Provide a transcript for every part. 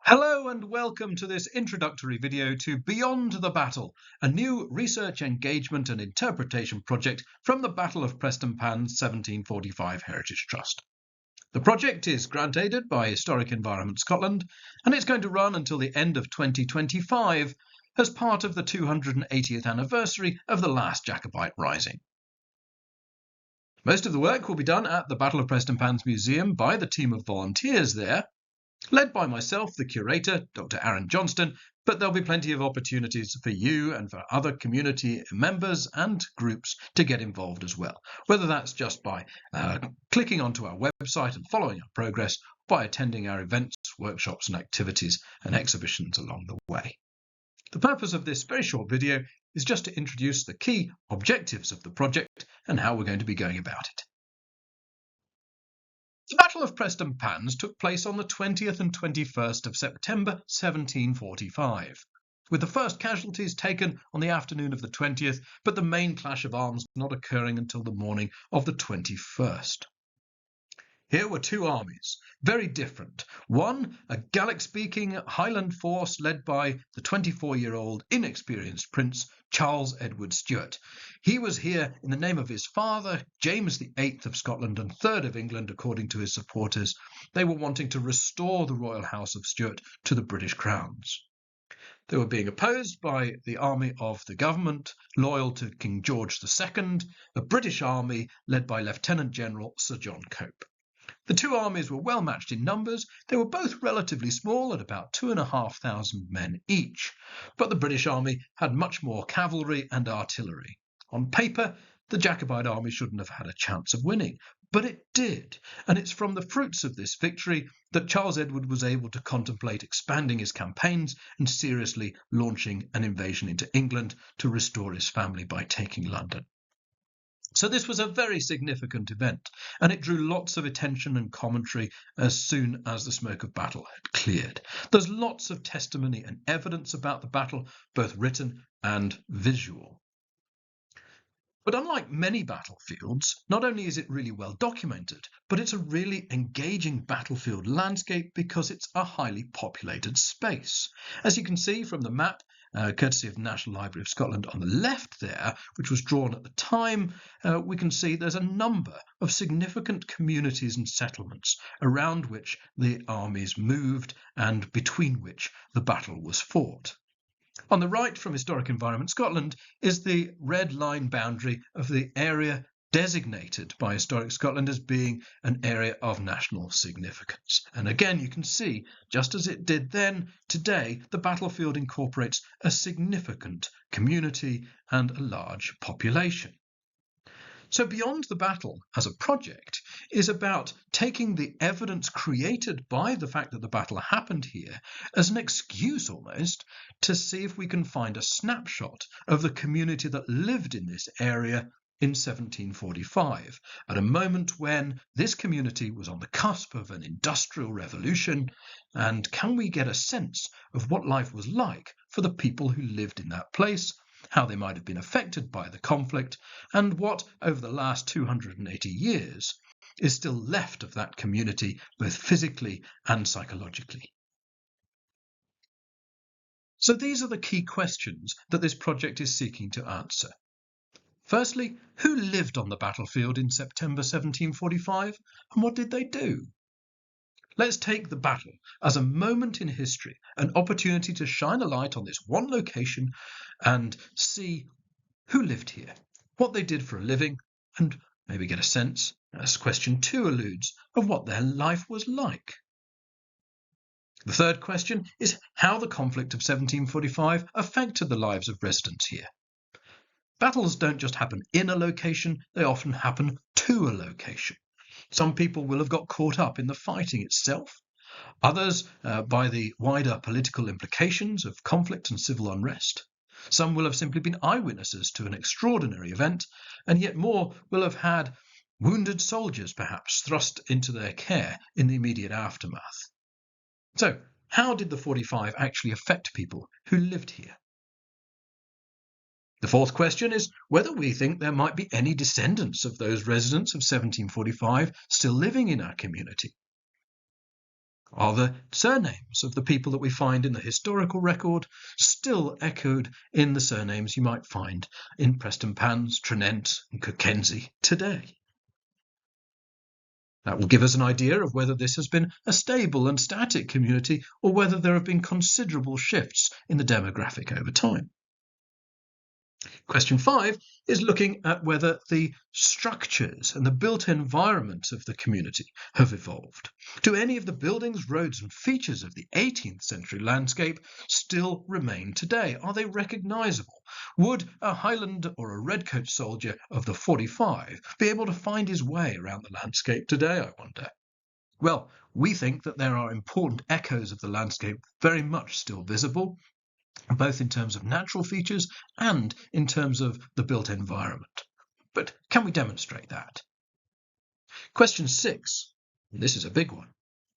Hello and welcome to this introductory video to Beyond the Battle, a new research engagement and interpretation project from the Battle of Prestonpans 1745 Heritage Trust. The project is grant-aided by Historic Environment Scotland and it's going to run until the end of 2025 as part of the 280th anniversary of the last Jacobite Rising. Most of the work will be done at the Battle of Prestonpans Museum by the team of volunteers there, led by myself, the curator, Dr. Aaron Johnston, but there'll be plenty of opportunities for you and for other community members and groups to get involved as well, whether that's just by clicking onto our website and following our progress, by attending our events, workshops and activities and exhibitions along the way. The purpose of this very short video is just to introduce the key objectives of the project and how we're going to be going about it. The Battle of Prestonpans took place on the 20th and 21st of September 1745, with the first casualties taken on the afternoon of the 20th, but the main clash of arms not occurring until the morning of the 21st. Here were two armies, very different. One, a Gaelic-speaking Highland force led by the 24-year-old inexperienced Prince Charles Edward Stuart. He was here in the name of his father, James VIII of Scotland and III of England, according to his supporters. They were wanting to restore the royal house of Stuart to the British crowns. They were being opposed by the army of the government, loyal to King George II, a British army led by Lieutenant General Sir John Cope. The two armies were well matched in numbers. They were both relatively small at about 2,500 men each, but the British army had much more cavalry and artillery. On paper, the Jacobite army shouldn't have had a chance of winning, but it did, and it's from the fruits of this victory that Charles Edward was able to contemplate expanding his campaigns and seriously launching an invasion into England to restore his family by taking London. So this was a very significant event, and it drew lots of attention and commentary as soon as the smoke of battle had cleared. There's lots of testimony and evidence about the battle, both written and visual. But unlike many battlefields, not only is it really well documented, but it's a really engaging battlefield landscape because it's a highly populated space. As you can see from the map, courtesy of the National Library of Scotland on the left there, which was drawn at the time, we can see there's a number of significant communities and settlements around which the armies moved and between which the battle was fought. On the right from Historic Environment Scotland is the red line boundary of the area designated by Historic Scotland as being an area of national significance. And again, you can see, just as it did then, today, the battlefield incorporates a significant community and a large population. So Beyond the Battle as a project is about taking the evidence created by the fact that the battle happened here as an excuse almost to see if we can find a snapshot of the community that lived in this area in 1745, at a moment when this community was on the cusp of an industrial revolution, and can we get a sense of what life was like for the people who lived in that place, how they might have been affected by the conflict, and what, over the last 280 years, is still left of that community, both physically and psychologically. So these are the key questions that this project is seeking to answer. Firstly, who lived on the battlefield in September 1745, and what did they do? Let's take the battle as a moment in history, an opportunity to shine a light on this one location and see who lived here, what they did for a living, and maybe get a sense, as question 2 alludes, of what their life was like. The third question is how the conflict of 1745 affected the lives of residents here. Battles don't just happen in a location, they often happen to a location. Some people will have got caught up in the fighting itself, others by the wider political implications of conflict and civil unrest. Some will have simply been eyewitnesses to an extraordinary event, and yet more will have had wounded soldiers perhaps thrust into their care in the immediate aftermath. So, how did the 45 actually affect people who lived here? The fourth question is whether we think there might be any descendants of those residents of 1745 still living in our community. Are the surnames of the people that we find in the historical record still echoed in the surnames you might find in Prestonpans, Tranent and Kirkensey today? That will give us an idea of whether this has been a stable and static community or whether there have been considerable shifts in the demographic over time. Question 5 is looking at whether the structures and the built environment of the community have evolved. Do any of the buildings, roads and features of the 18th century landscape still remain today? Are they recognisable? Would a Highland or a Redcoat soldier of the 45 be able to find his way around the landscape today, I wonder? Well, we think that there are important echoes of the landscape very much still visible, both in terms of natural features and in terms of the built environment. But can we demonstrate that? Question 6, this is a big one.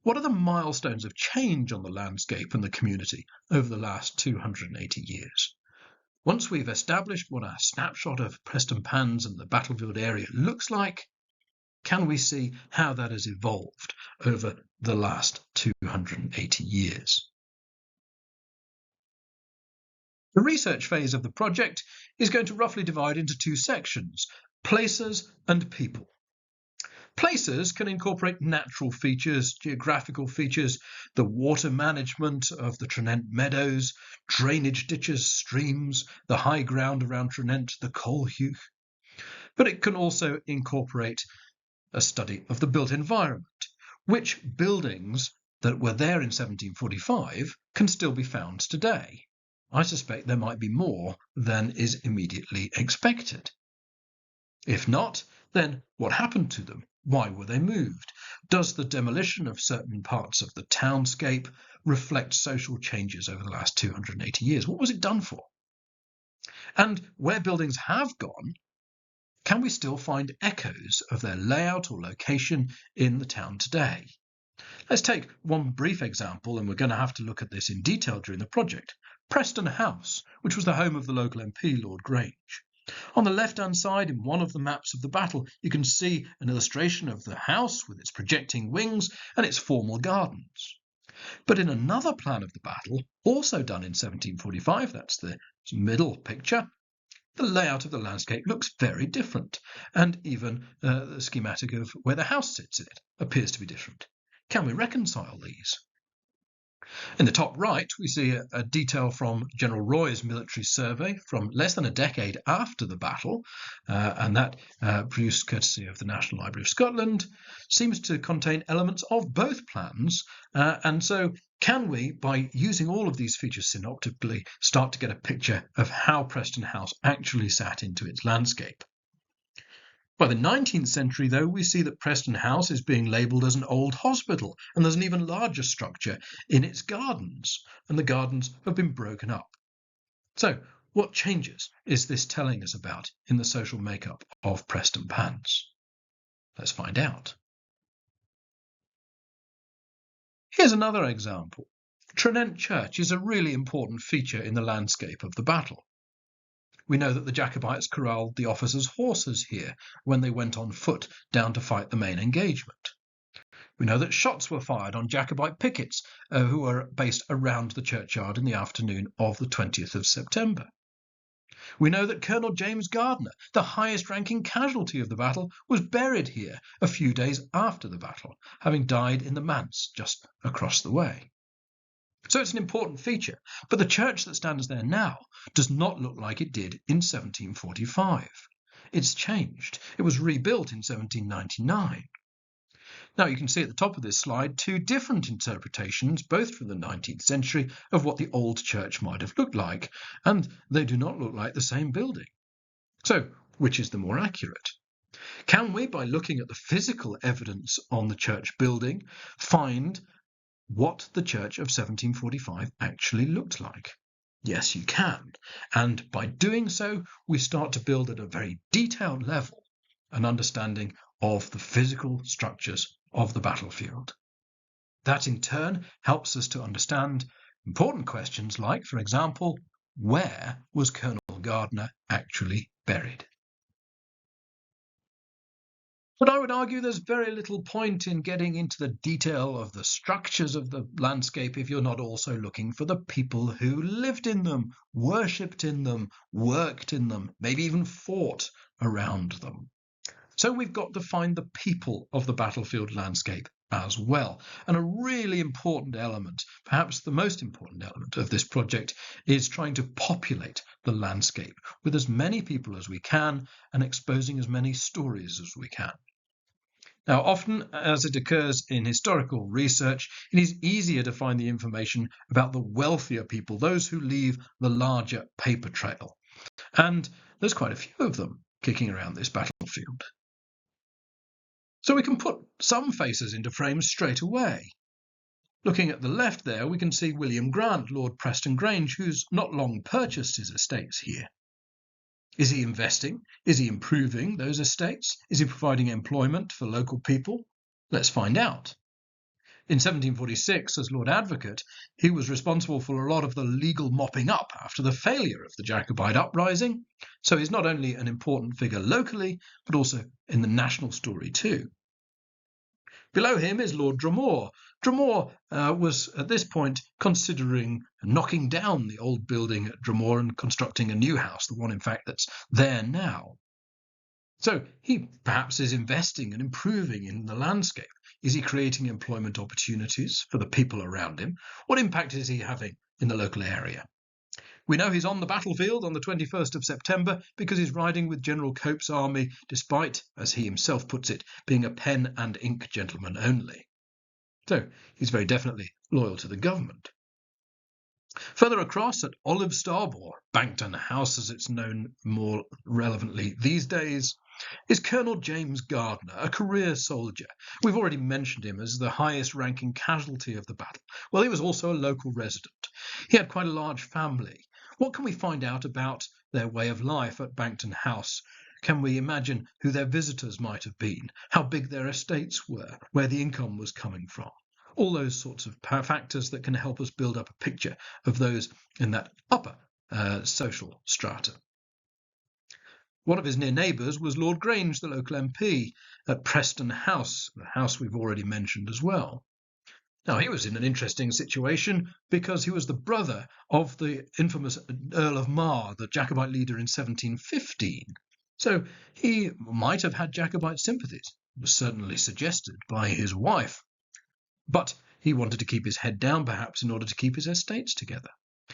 What are the milestones of change on the landscape and the community over the last 280 years? Once we've established what a snapshot of Prestonpans and the battlefield area looks like, can we see how that has evolved over the last 280 years? The research phase of the project is going to roughly divide into two sections: places and people. Places can incorporate natural features, geographical features, the water management of the Tranent meadows, drainage ditches, streams, the high ground around Tranent, the coal heugh. But it can also incorporate a study of the built environment. Which buildings that were there in 1745 can still be found today? I suspect there might be more than is immediately expected. If not, then what happened to them? Why were they moved? Does the demolition of certain parts of the townscape reflect social changes over the last 280 years? What was it done for? And where buildings have gone, can we still find echoes of their layout or location in the town today? Let's take one brief example, and we're going to have to look at this in detail during the project. Preston House, which was the home of the local MP, Lord Grange. On the left-hand side, in one of the maps of the battle, you can see an illustration of the house with its projecting wings and its formal gardens. But in another plan of the battle, also done in 1745, that's the middle picture, the layout of the landscape looks very different, and even the schematic of where the house sits in it appears to be different. Can we reconcile these? In the top right, we see a detail from General Roy's military survey from less than a decade after the battle, and that, produced courtesy of the National Library of Scotland, seems to contain elements of both plans. And so can we, by using all of these features synoptically, start to get a picture of how Preston House actually sat into its landscape? By the 19th century, though, we see that Preston House is being labelled as an old hospital, and there's an even larger structure in its gardens, and the gardens have been broken up. So, what changes is this telling us about in the social makeup of Prestonpans? Let's find out. Here's another example. Tranent Church is a really important feature in the landscape of the battle. We know that the Jacobites corralled the officers' horses here when they went on foot down to fight the main engagement. We know that shots were fired on Jacobite pickets who were based around the churchyard in the afternoon of the 20th of September. We know that Colonel James Gardner, the highest-ranking casualty of the battle, was buried here a few days after the battle, having died in the manse just across the way. So it's an important feature, but the church that stands there now does not look like it did in 1745. It's changed. It was rebuilt in 1799. Now you can see at the top of this slide two different interpretations, both from the 19th century, of what the old church might have looked like, and they do not look like the same building. So which is the more accurate? Can we, by looking at the physical evidence on the church building, find what the church of 1745 actually looked like? Yes, you can. And by doing so, we start to build at a very detailed level an understanding of the physical structures of the battlefield. That in turn helps us to understand important questions like, for example, where was Colonel Gardner actually buried? But I would argue there's very little point in getting into the detail of the structures of the landscape if you're not also looking for the people who lived in them, worshipped in them, worked in them, maybe even fought around them. So we've got to find the people of the battlefield landscape as well. And a really important element, perhaps the most important element of this project, is trying to populate the landscape with as many people as we can and exposing as many stories as we can. Now, often, as it occurs in historical research, it is easier to find the information about the wealthier people, those who leave the larger paper trail. And there's quite a few of them kicking around this battlefield. So we can put some faces into frames straight away. Looking at the left there, we can see William Grant, Lord Preston Grange, who's not long purchased his estates here. Is he investing? Is he improving those estates? Is he providing employment for local people? Let's find out. In 1746, as Lord Advocate, he was responsible for a lot of the legal mopping up after the failure of the Jacobite uprising, so he's not only an important figure locally, but also in the national story too. Below him is Lord Dromore. Dromore was at this point considering knocking down the old building at Dromore and constructing a new house, the one in fact that's there now. So he perhaps is investing and improving in the landscape. Is he creating employment opportunities for the people around him? What impact is he having in the local area? We know he's on the battlefield on the 21st of September because he's riding with General Cope's army, despite, as he himself puts it, being a pen and ink gentleman only. So he's very definitely loyal to the government. Further across at Olive Starboard, Bankton House as it's known more relevantly these days, is Colonel James Gardner, a career soldier. We've already mentioned him as the highest ranking casualty of the battle. Well, he was also a local resident. He had quite a large family. What can we find out about their way of life at Bankton House? Can we imagine who their visitors might have been, how big their estates were, where the income was coming from? All those sorts of factors that can help us build up a picture of those in that upper social strata. One of his near neighbours was Lord Grange, the local MP, at Preston House, the house we've already mentioned as well. Now, he was in an interesting situation because he was the brother of the infamous Earl of Mar, the Jacobite leader in 1715. So he might have had Jacobite sympathies. It was certainly suggested by his wife. But he wanted to keep his head down, perhaps, in order to keep his estates together.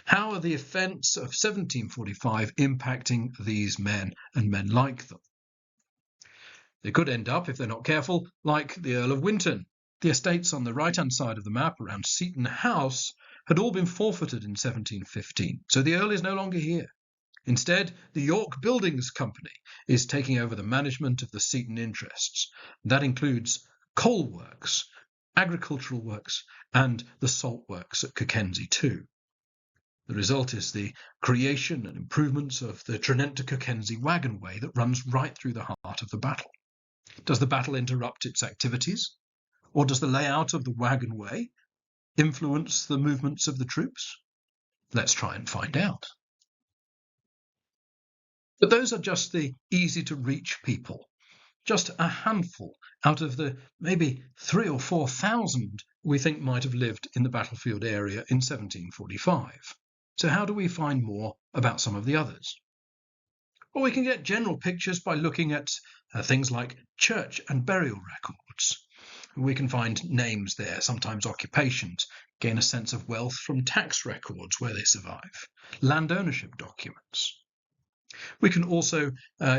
How are the events of 1745 impacting these men and men like them? They could end up, if they're not careful, like the Earl of Winton. The estates on the right-hand side of the map around Seaton House had all been forfeited in 1715, so the Earl is no longer here. Instead, the York Buildings Company is taking over the management of the Seaton interests. That includes coal works, agricultural works, and the salt works at Kirkensey too. The result is the creation and improvements of the Trinent to Kirkensey wagonway that runs right through the heart of the battle. Does the battle interrupt its activities? Or does the layout of the wagonway influence the movements of the troops? Let's try and find out. But those are just the easy-to-reach people. Just a handful out of the maybe 3,000 or 4,000 we think might have lived in the battlefield area in 1745. So how do we find more about some of the others? Well, we can get general pictures by looking at things like church and burial records. We can find names there, sometimes occupations, gain a sense of wealth from tax records where they survive, land ownership documents. We can also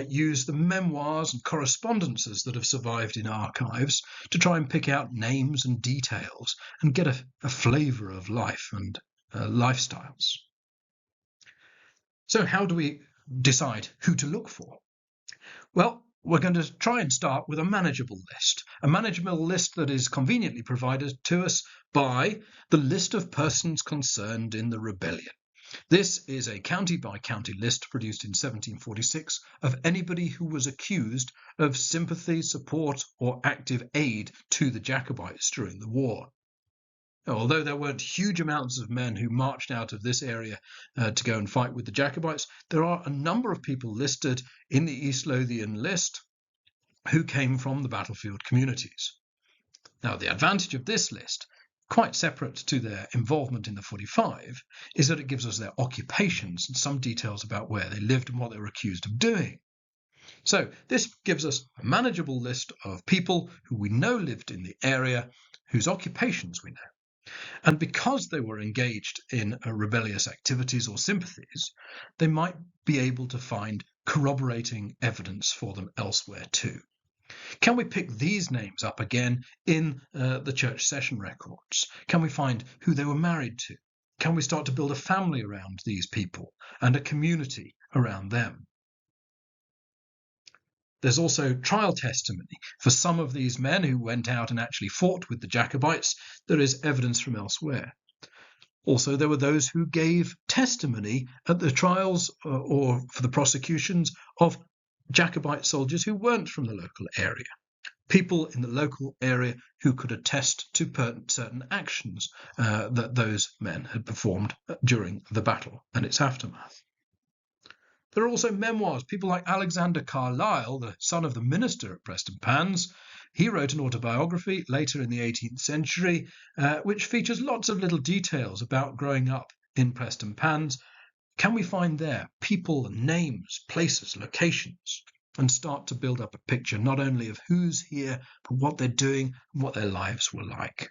use the memoirs and correspondences that have survived in archives to try and pick out names and details and get a flavour of life and lifestyles. So how do we decide who to look for? Well, we're going to try and start with a manageable list that is conveniently provided to us by the list of persons concerned in the rebellion. This is a county-by-county list produced in 1746 of anybody who was accused of sympathy, support, or active aid to the Jacobites during the war. Although there weren't huge amounts of men who marched out of this area to go and fight with the Jacobites, there are a number of people listed in the East Lothian list who came from the battlefield communities. Now, the advantage of this list, quite separate to their involvement in the 45, is that it gives us their occupations and some details about where they lived and what they were accused of doing. So this gives us a manageable list of people who we know lived in the area, whose occupations we know. And because they were engaged in rebellious activities or sympathies, they might be able to find corroborating evidence for them elsewhere too. Can we pick these names up again in the church session records? Can we find who they were married to? Can we start to build a family around these people and a community around them? There's also trial testimony. For some of these men who went out and actually fought with the Jacobites, there is evidence from elsewhere. Also, there were those who gave testimony at the trials or for the prosecutions of Jacobite soldiers who weren't from the local area. People in the local area who could attest to certain actions that those men had performed during the battle and its aftermath. There are also memoirs. People like Alexander Carlyle, the son of the minister at Prestonpans, he wrote an autobiography later in the 18th century, which features lots of little details about growing up in Prestonpans. Can we find there people, names, places, locations, and start to build up a picture not only of who's here, but what they're doing and what their lives were like?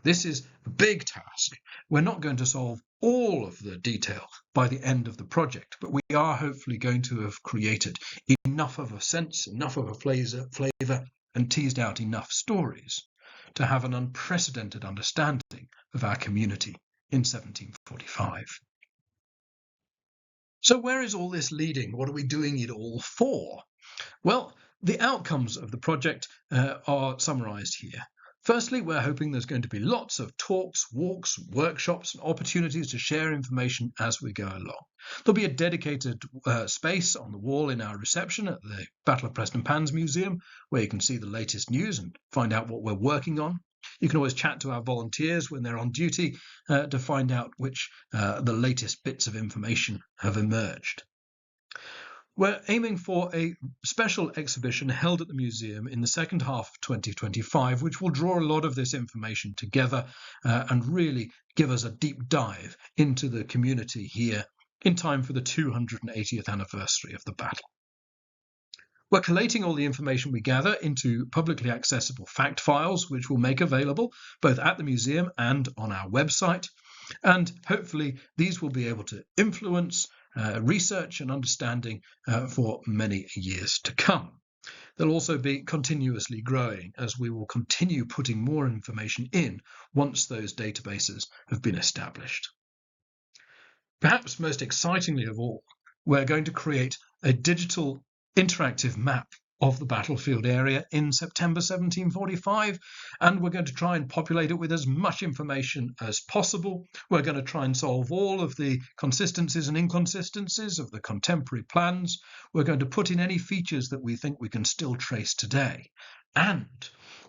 This is a big task. We're not going to solve all of the detail by the end of the project, but we are hopefully going to have created enough of a sense, enough of a flavour, and teased out enough stories to have an unprecedented understanding of our community in 1745. So where is all this leading? What are we doing it all for? Well, the outcomes of the project are summarised here. Firstly, we're hoping there's going to be lots of talks, walks, workshops, and opportunities to share information as we go along. There'll be a dedicated space on the wall in our reception at the Battle of Prestonpans Museum, where you can see the latest news and find out what we're working on. You can always chat to our volunteers when they're on duty to find out which the latest bits of information have emerged. We're aiming for a special exhibition held at the museum in the second half of 2025, which will draw a lot of this information together and really give us a deep dive into the community here in time for the 280th anniversary of the battle. We're collating all the information we gather into publicly accessible fact files, which we'll make available both at the museum and on our website. And hopefully these will be able to influence research and understanding for many years to come. They'll also be continuously growing as we will continue putting more information in once those databases have been established. Perhaps most excitingly of all, we're going to create a digital interactive map of the battlefield area in September 1745, and we're going to try and populate it with as much information as possible. We're going to try and solve all of the consistencies and inconsistencies of the contemporary plans. We're going to put in any features that we think we can still trace today, and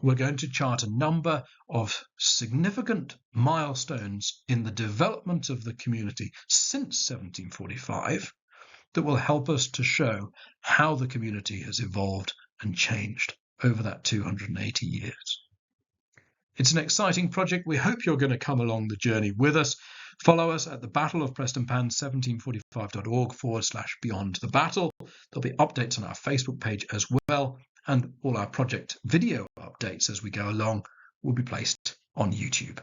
we're going to chart a number of significant milestones in the development of the community since 1745 that will help us to show how the community has evolved and changed over that 280 years. It's an exciting project. We hope you're going to come along the journey with us. Follow us at the Battle of Prestonpans 1745.org/beyond the battle. There'll be updates on our Facebook page as well, and all our project video updates as we go along will be placed on YouTube.